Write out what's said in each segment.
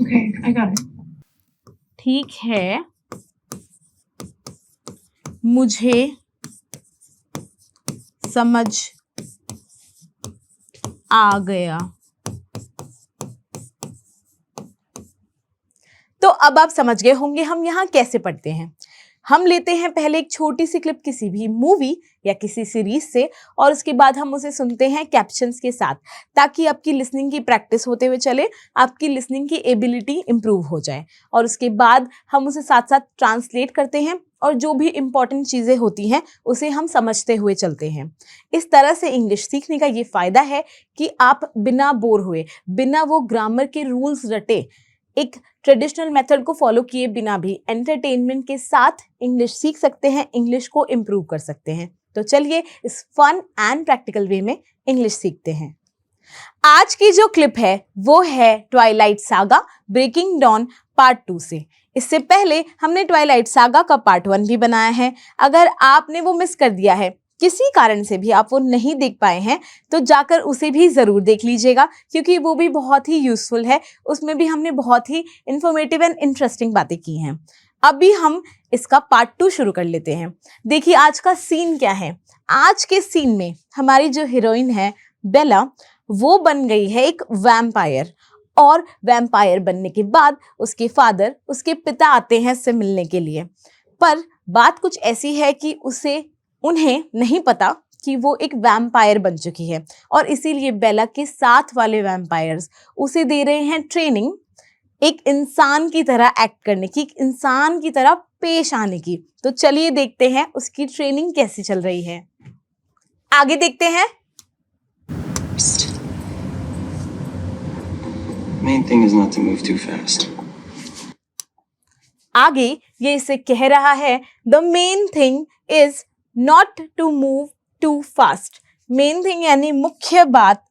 Okay, I got it. ठीक है, मुझे समझ आ गया। तो अब आप समझ गए होंगे हम यहाँ कैसे पढ़ते हैं। हम लेते हैं पहले एक छोटी सी क्लिप किसी भी मूवी या किसी सीरीज से और उसके बाद हम उसे सुनते हैं कैप्शंस के साथ, ताकि आपकी लिसनिंग की प्रैक्टिस होते हुए चले, आपकी लिसनिंग की एबिलिटी इंप्रूव हो जाए। और उसके बाद हम उसे साथ साथ ट्रांसलेट करते हैं और जो भी इंपॉर्टेंट चीज़ें होती हैं उसे हम समझते हुए चलते हैं। इस तरह से इंग्लिश सीखने का ये फ़ायदा है कि आप बिना बोर हुए, बिना वो ग्रामर के रूल्स रटे, एक ट्रेडिशनल मेथड को फॉलो किए बिना भी एंटरटेनमेंट के साथ इंग्लिश सीख सकते हैं, इंग्लिश को इम्प्रूव कर सकते हैं। तो चलिए इस फन एंड प्रैक्टिकल वे में इंग्लिश सीखते हैं। आज की जो क्लिप है वो है Twilight Saga Breaking Dawn part 2 से। इससे पहले हमने ट्वाइलाइट सागा का पार्ट 1 भी बनाया है। अगर आपने वो मिस कर दिया है, किसी कारण से भी आप वो नहीं देख पाए हैं, तो जाकर उसे भी ज़रूर देख लीजिएगा, क्योंकि वो भी बहुत ही यूज़फुल है। उसमें भी हमने बहुत ही इंफॉर्मेटिव एंड इंटरेस्टिंग बातें की हैं। अभी हम इसका पार्ट 2 शुरू कर लेते हैं। देखिए आज का सीन क्या है। आज के सीन में हमारी जो हीरोइन है बेला, वो बन गई है एक वैम्पायर, और वैम्पायर बनने के बाद उसके फादर, उसके पिता आते हैं उससे मिलने के लिए। पर बात कुछ ऐसी है कि उन्हें नहीं पता कि वो एक वैम्पायर बन चुकी है, और इसीलिए बेला के साथ वाले वैम्पायर्स उसे दे रहे हैं ट्रेनिंग, एक इंसान की तरह एक्ट करने की, एक इंसान की तरह पेश आने की। तो चलिए देखते हैं उसकी ट्रेनिंग कैसी चल रही है। आगे देखते हैं। Main thing is not to move too fast. आगे ये इसे कह रहा है, the main thing is not to move too fast. Main thing यानी मुख्य बात,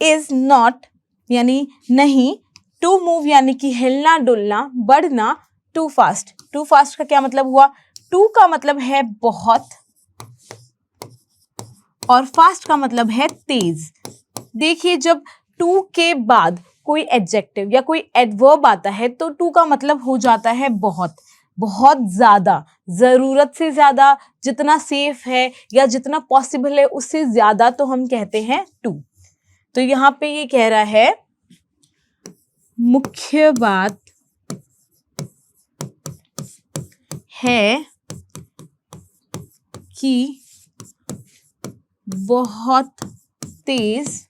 इज नॉट यानी नहीं, टू मूव यानी कि हिलना डुलना बढ़ना, टू फास्ट। टू फास्ट का क्या मतलब हुआ? टू का मतलब है बहुत और फास्ट का मतलब है तेज। देखिए जब टू के बाद कोई एडजेक्टिव या कोई एडवर्ब आता है तो टू का मतलब हो जाता है बहुत, बहुत ज़्यादा, ज़रूरत से ज़्यादा, जितना सेफ है या जितना पॉसिबल है उससे ज़्यादा, तो हम कहते हैं टू। तो यहाँ पे ये कह रहा है मुख्य बात है कि बहुत तेज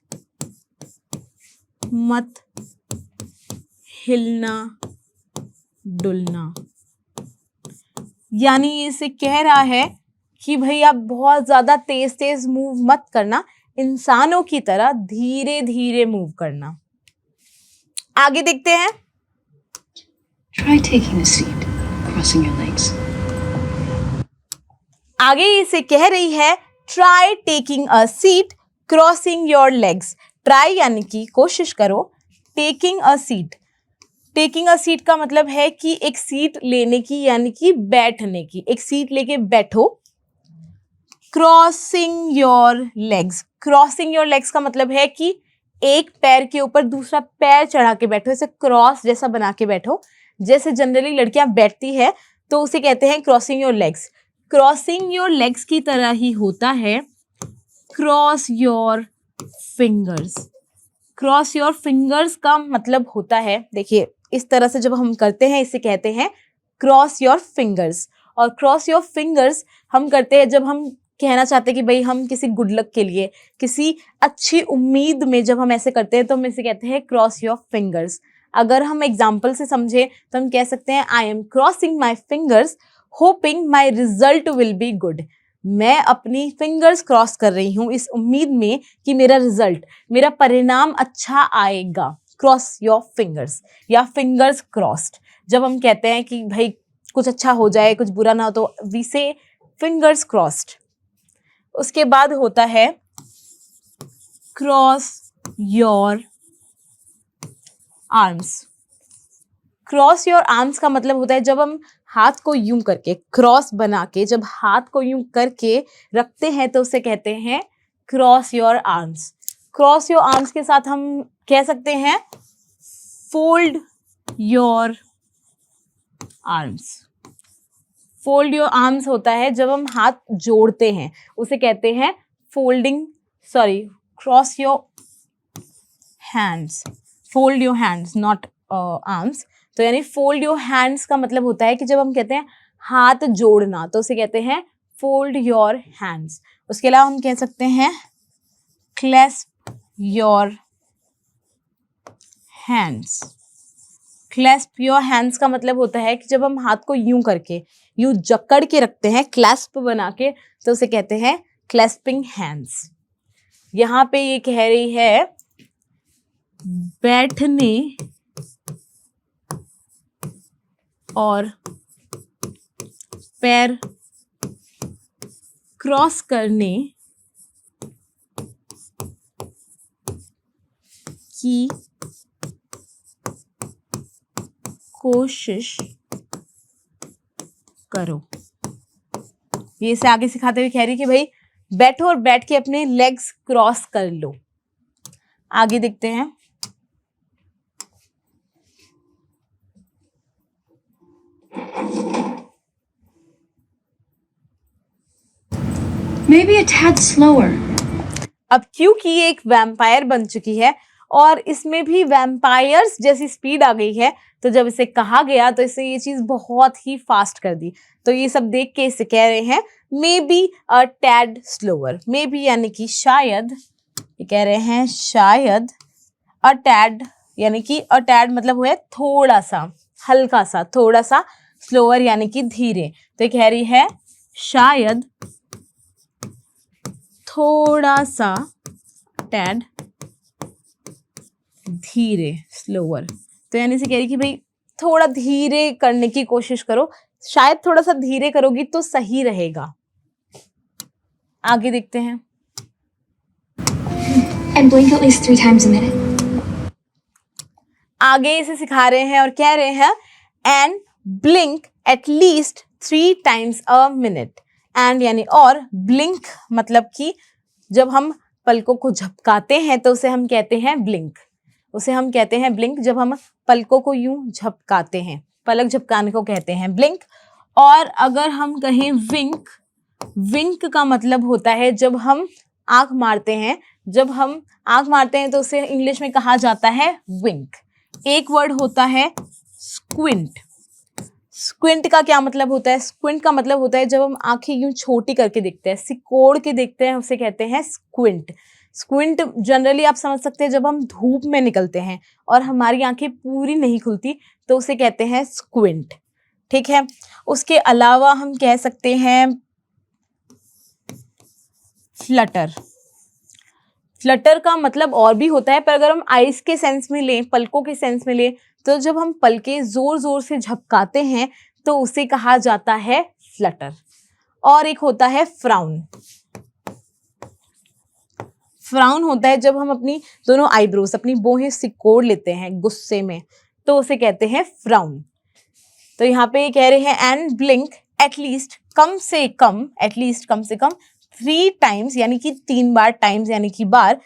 मत हिलना डुलना। यानी इसे कह रहा है कि भाई आप बहुत ज़्यादा तेज तेज मूव मत करना, इंसानों की तरह धीरे धीरे मूव करना। आगे देखते हैं। Try taking a seat, crossing your legs. आगे इसे कह रही है try taking a seat crossing your legs. Try यानी कि कोशिश करो, taking a seat, taking a seat का मतलब है कि एक सीट लेने की यानी कि बैठने की, एक सीट लेके बैठो। Crossing your legs, crossing your legs का मतलब है कि एक पैर के ऊपर दूसरा पैर चढ़ा के बैठो, ऐसे क्रॉस जैसा बना के बैठो। जैसे जनरली लड़कियां बैठती है तो उसे कहते हैं crossing your legs. Crossing your legs की तरह ही होता है cross your fingers. Cross your fingers का मतलब होता है, देखिए इस तरह से जब हम करते हैं इसे कहते हैं क्रॉस योर फिंगर्स। और क्रॉस योर फिंगर्स हम करते हैं जब हम कहना चाहते हैं कि भाई हम किसी गुड लक के लिए, किसी अच्छी उम्मीद में जब हम ऐसे करते हैं तो हम इसे कहते हैं क्रॉस योर फिंगर्स। अगर हम एग्जाम्पल से समझें तो हम कह सकते हैं I am crossing my fingers hopping my result will be good. मैं अपनी फिंगर्स क्रॉस कर रही हूँ इस उम्मीद में कि मेरा रिजल्ट, मेरा परिणाम अच्छा आएगा। क्रॉस योर फिंगर्स या फिंगर्स क्रॉस्ड। जब हम कहते हैं कि भाई कुछ अच्छा हो जाए, कुछ बुरा ना हो, तो वी से फिंगर्स क्रॉस्ड। उसके बाद होता है cross your arms. Cross your arms का मतलब होता है जब हम हाथ को यूं करके, क्रॉस बना के जब हाथ को यूं करके रखते हैं तो उसे कहते हैं cross your arms. Cross your arms के साथ हम कह सकते हैं fold your arms. Fold your arms होता है जब हम हाथ जोड़ते हैं, उसे कहते हैं folding, sorry, cross your hands, fold your hands, not arms. तो यानी फोल्ड योर हैंड्स का मतलब होता है कि जब हम कहते हैं हाथ जोड़ना, तो उसे कहते हैं फोल्ड योर हैंड्स। उसके अलावा हम कह सकते हैं clasp your hands. Clasp your hands का मतलब होता है कि जब हम हाथ को यूं करके, यूं जकड़ के रखते हैं, क्लैस्प बना के, तो उसे कहते हैं क्लैस्पिंग हैंड्स। यहाँ पे ये कह रही है बैठने और पैर क्रॉस करने की कोशिश करो। ये इसे आगे सिखाते हुए कह रही कि भाई बैठो और बैठ के अपने लेग्स क्रॉस कर लो। आगे देखते हैं। Maybe a tad slower. अब क्योंकि ये एक वैम्पायर बन चुकी है और इसमें भी वैम्पायर्स जैसी स्पीड आ गई है, तो जब इसे कहा गया तो इसे ये चीज बहुत ही फास्ट कर दी। तो ये सब देख के इसे कह रहे हैं maybe a tad slower. Maybe यानी कि शायद, ये कह रहे हैं शायद, अ टैड यानी कि अ टैड मतलब हुआ थोड़ा सा, हल्का सा, थोड़ा सा, स्लोअर यानी कि धीरे। तो ये कह रही है शायद थोड़ा सा, टैड, धीरे, स्लोअर। तो यानी से कह रही कि भाई थोड़ा धीरे करने की कोशिश करो, शायद थोड़ा सा धीरे करोगी तो सही रहेगा। आगे देखते हैं। And blink at least 3 times a minute. आगे इसे सिखा रहे हैं और कह रहे हैं and blink at least 3 times a minute। And यानी और, ब्लिंक मतलब कि जब हम पलकों को झपकाते हैं तो उसे हम कहते हैं ब्लिंक। उसे हम कहते हैं ब्लिंक जब हम पलकों को यूं झपकाते हैं, पलक झपकाने को कहते हैं ब्लिंक। और अगर हम कहें विंक, विंक का मतलब होता है जब हम आंख मारते हैं, जब हम आंख मारते हैं तो उसे इंग्लिश में कहा जाता है विंक। एक वर्ड होता है स्क्विंट। स्क्विंट का क्या मतलब होता है? स्क्विंट का मतलब होता है जब हम आंखें यूं छोटी करके देखते हैं, सिकोड़ के देखते हैं, उसे कहते हैं स्क्विंट। स्क्विंट जनरली आप समझ सकते हैं जब हम धूप में निकलते हैं और हमारी आंखें पूरी नहीं खुलती तो उसे कहते हैं स्क्विंट। ठीक है। उसके अलावा हम कह सकते हैं फ्लटर। फ्लटर का मतलब और भी होता है, पर अगर हम आइज के सेंस में लें, पलकों के सेंस में लें, तो जब हम पलकें जोर जोर से झपकाते हैं तो उसे कहा जाता है फ्लटर। और एक होता है फ्राउन। फ्राउन होता है जब हम अपनी दोनों आईब्रोज, अपनी भौहें सिकोड़ लेते हैं गुस्से में, तो उसे कहते हैं फ्राउन। तो यहाँ पे ये कह रहे हैं एंड ब्लिंक एटलीस्ट, कम से कम, एटलीस्ट कम से कम 3 times यानी कि 3 बार, टाइम्स यानी कि बार,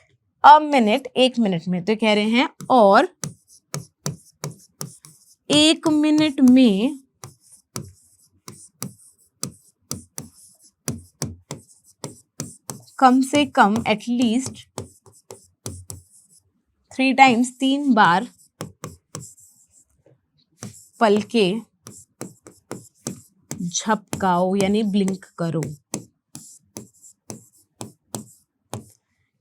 अ मिनट, 1 मिनट में। तो कह रहे हैं और 1 मिनट में कम से कम एटलीस्ट 3 times, 3 बार पलके झपकाओ यानी ब्लिंक करो।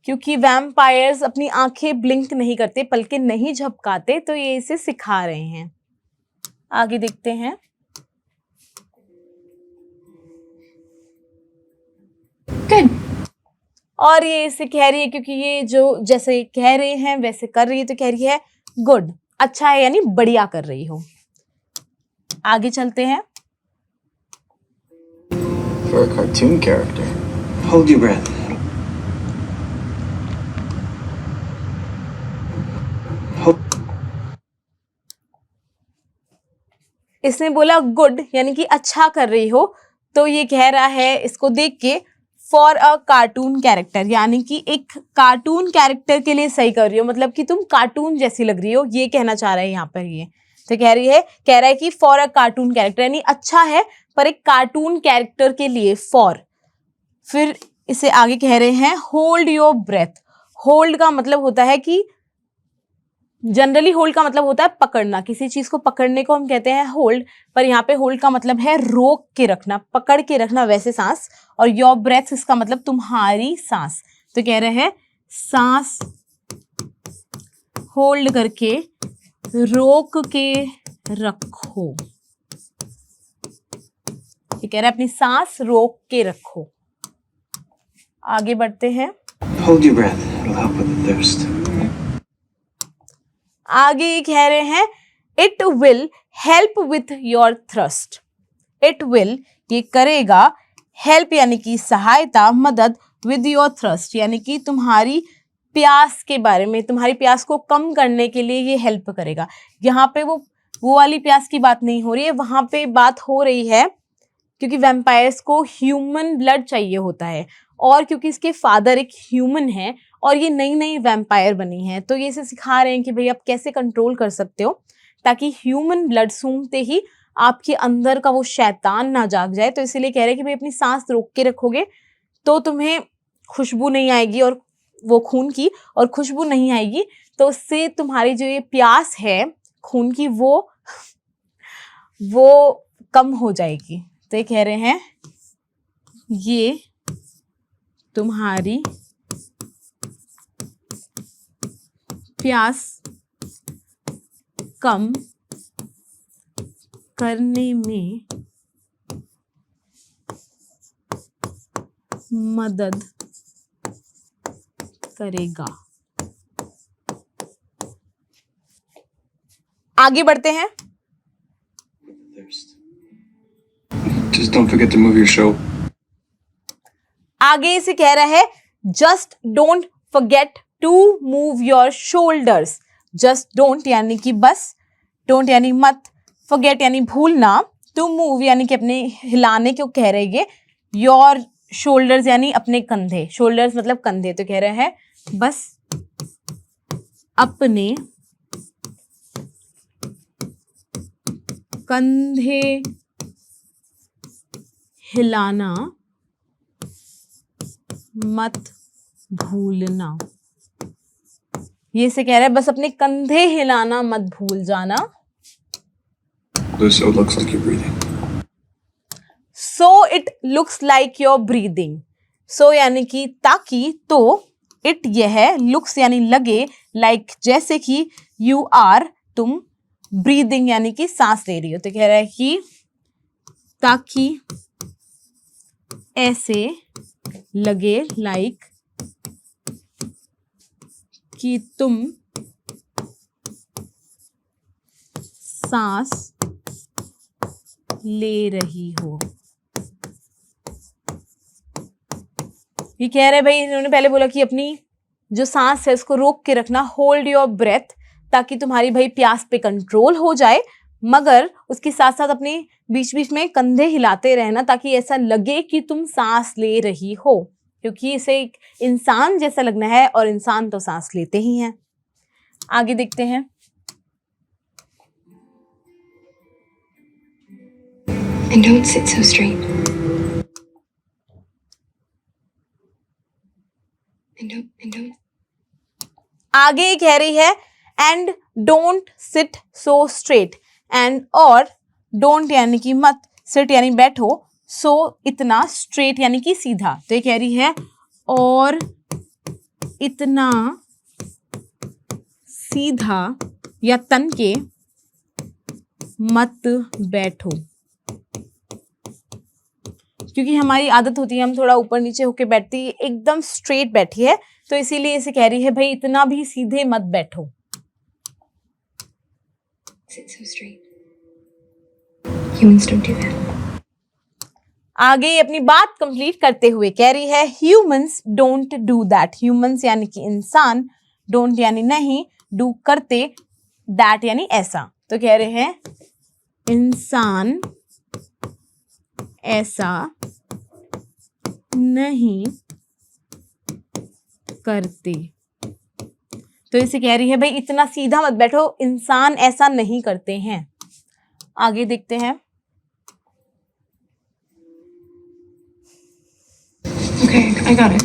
क्योंकि वैम्पायर्स अपनी आंखें ब्लिंक नहीं करते, पलके नहीं झपकाते, तो ये इसे सिखा रहे हैं। आगे देखते हैं। Good. और ये इसे कह रही है क्योंकि ये जो जैसे कह रहे हैं वैसे कर रही है, तो कह रही है गुड, अच्छा है यानी बढ़िया कर रही हो। आगे चलते हैं। For a cartoon character. Hold your breath. इसने बोला गुड यानी कि अच्छा कर रही हो, तो ये कह रहा है इसको देख के फॉर अ कार्टून कैरेक्टर, यानी कि एक कार्टून कैरेक्टर के लिए सही कर रही हो, मतलब कि तुम कार्टून जैसी लग रही हो, ये कहना चाह रहा है यहाँ पर ये। तो कह रहा है कि फॉर अ कार्टून कैरेक्टर, यानी अच्छा है पर एक कार्टून कैरेक्टर के लिए, फॉर। फिर इसे आगे कह रहे हैं होल्ड योर ब्रेथ। होल्ड का मतलब होता है कि जनरली होल्ड का मतलब होता है पकड़ना, किसी चीज को पकड़ने को हम कहते हैं होल्ड, पर यहाँ पे होल्ड का मतलब है रोक के रखना, पकड़ के रखना, वैसे सांस। और योर ब्रेथ इसका मतलब तुम्हारी सांस। तो कह रहे हैं सांस होल्ड करके रोक के रखो। ये कह रहा है अपनी सांस रोक के रखो। आगे बढ़ते हैं। Hold your breath. It'll help with the thirst. आगे ये कह रहे हैं it will help with your thrust. It will ये करेगा, हेल्प यानी कि सहायता, मदद, विद योर थ्रस्ट यानी कि तुम्हारी प्यास के बारे में, तुम्हारी प्यास को कम करने के लिए ये हेल्प करेगा। यहाँ पे वो वाली प्यास की बात नहीं हो रही है, वहां पे बात हो रही है क्योंकि वैम्पायर्स को ह्यूमन ब्लड चाहिए होता है, और क्योंकि इसके फादर एक ह्यूमन है और ये नई नई वैम्पायर बनी है, तो ये इसे सिखा रहे हैं कि भाई आप कैसे कंट्रोल कर सकते हो ताकि ह्यूमन ब्लड सूंघते ही आपके अंदर का वो शैतान ना जाग जाए। तो इसीलिए कह रहे हैं कि भाई अपनी सांस रोक के रखोगे तो तुम्हें खुशबू नहीं आएगी, और वो खून की, और खुशबू नहीं आएगी तो उससे तुम्हारी जो ये प्यास है खून की वो कम हो जाएगी। तो ये कह रहे हैं ये तुम्हारी प्यास कम करने में मदद करेगा। आगे बढ़ते हैं। Thirst. Just don't forget to move your shoulder. आगे इसे कह रहा है just don't forget to move your shoulders. Just don't यानी कि बस, डोंट यानी मत, फॉरगेट यानी भूलना, टू मूव यानी कि अपने हिलाने को कह रहे हैं, योर शोल्डर्स यानी अपने कंधे, शोल्डर्स मतलब कंधे। तो कह रहे हैं बस अपने कंधे हिलाना मत भूलना। ये से कह रहा है बस अपने कंधे हिलाना मत भूल जाना। So it looks like you're breathing. So it looks like you're breathing. So यानी कि ताकि, तो it यह, looks यानी लगे, like जैसे कि you are तुम, breathing यानी कि सांस ले रही हो। तो कह रहा है कि ताकि ऐसे लगे, like कि तुम सांस ले रही हो। ये कह रहे भाई, इन्होंने पहले बोला कि अपनी जो सांस है उसको रोक के रखना, होल्ड योर ब्रेथ, ताकि तुम्हारी भाई प्यास पे कंट्रोल हो जाए, मगर उसके साथ साथ अपने बीच बीच में कंधे हिलाते रहना ताकि ऐसा लगे कि तुम सांस ले रही हो, क्योंकि इसे एक इंसान जैसा लगना है और इंसान तो सांस लेते ही हैं। आगे देखते हैं। And don't sit so straight. And don't. आगे कह रही है and don't sit so straight, and और डोंट यानी कि मत, सिट यानी बैठो, सो इतना, स्ट्रेट यानी कि सीधा। तो ये कह रही है और इतना सीधा या तन के मत बैठो, क्योंकि हमारी आदत होती है हम थोड़ा ऊपर नीचे होके बैठती है, एकदम स्ट्रेट बैठी है, तो इसीलिए इसे कह रही है भाई इतना भी सीधे मत बैठो। Sit so straight. Humans don't do that. आगे अपनी बात कंप्लीट करते हुए कह रही है humans don't do that. Humans यानी कि इंसान, डोंट यानी नहीं, डू करते, दैट यानी ऐसा। तो कह रहे हैं इंसान ऐसा नहीं करते। तो इसे कह रही है भाई इतना सीधा मत बैठो, इंसान ऐसा नहीं करते हैं। आगे देखते हैं। Okay, I got it.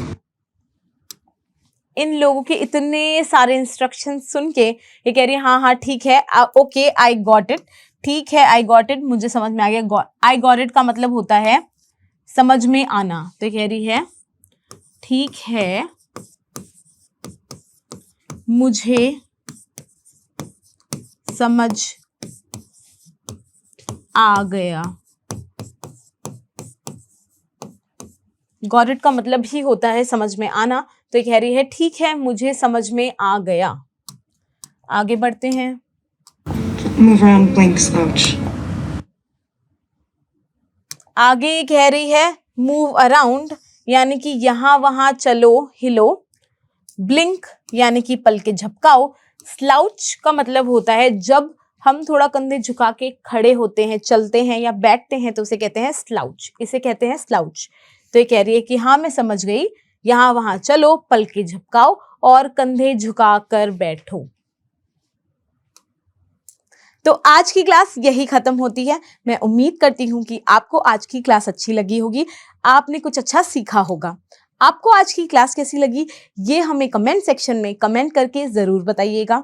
इन लोगों के इतने सारे इंस्ट्रक्शन सुन के ये कह रही है हाँ हाँ ठीक है, ओके आई गॉट इट, ठीक है आई गॉट इट, मुझे समझ में आ गया। आई गॉट इट का मतलब होता है समझ में आना। तो ये कह रही है ठीक है मुझे समझ आ गया। गॉट इट का मतलब ही होता है समझ में आना। तो ये कह रही है ठीक है मुझे समझ में आ गया। आगे बढ़ते हैं। Move around, blink, slouch. आगे ये कह रही है मूव अराउंड यानी कि यहां वहां चलो हिलो, ब्लिंक यानी कि पलके झपकाओ, स्लाउच का मतलब होता है जब हम थोड़ा कंधे झुका के खड़े होते हैं, चलते हैं या बैठते हैं तो उसे कहते हैं स्लाउच, इसे कहते हैं स्लाउच। तो ये कह रही है कि हाँ मैं समझ गई, यहां वहां चलो, पलके झपकाओ और कंधे झुका कर बैठो। तो आज की क्लास यही खत्म होती है। मैं उम्मीद करती हूँ कि आपको आज की क्लास अच्छी लगी होगी, आपने कुछ अच्छा सीखा होगा। आपको आज की क्लास कैसी लगी ये हमें कमेंट सेक्शन में कमेंट करके ज़रूर बताइएगा,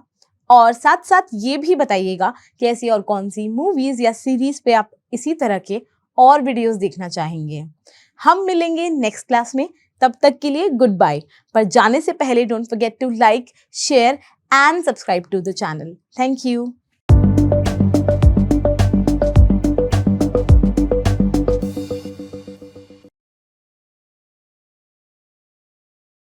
और साथ साथ ये भी बताइएगा कि ऐसी और कौन सी मूवीज़ या सीरीज़ पे आप इसी तरह के और वीडियोस देखना चाहेंगे। हम मिलेंगे नेक्स्ट क्लास में, तब तक के लिए गुड बाय। पर जाने से पहले don't forget to like, share and subscribe to the channel. Thank you.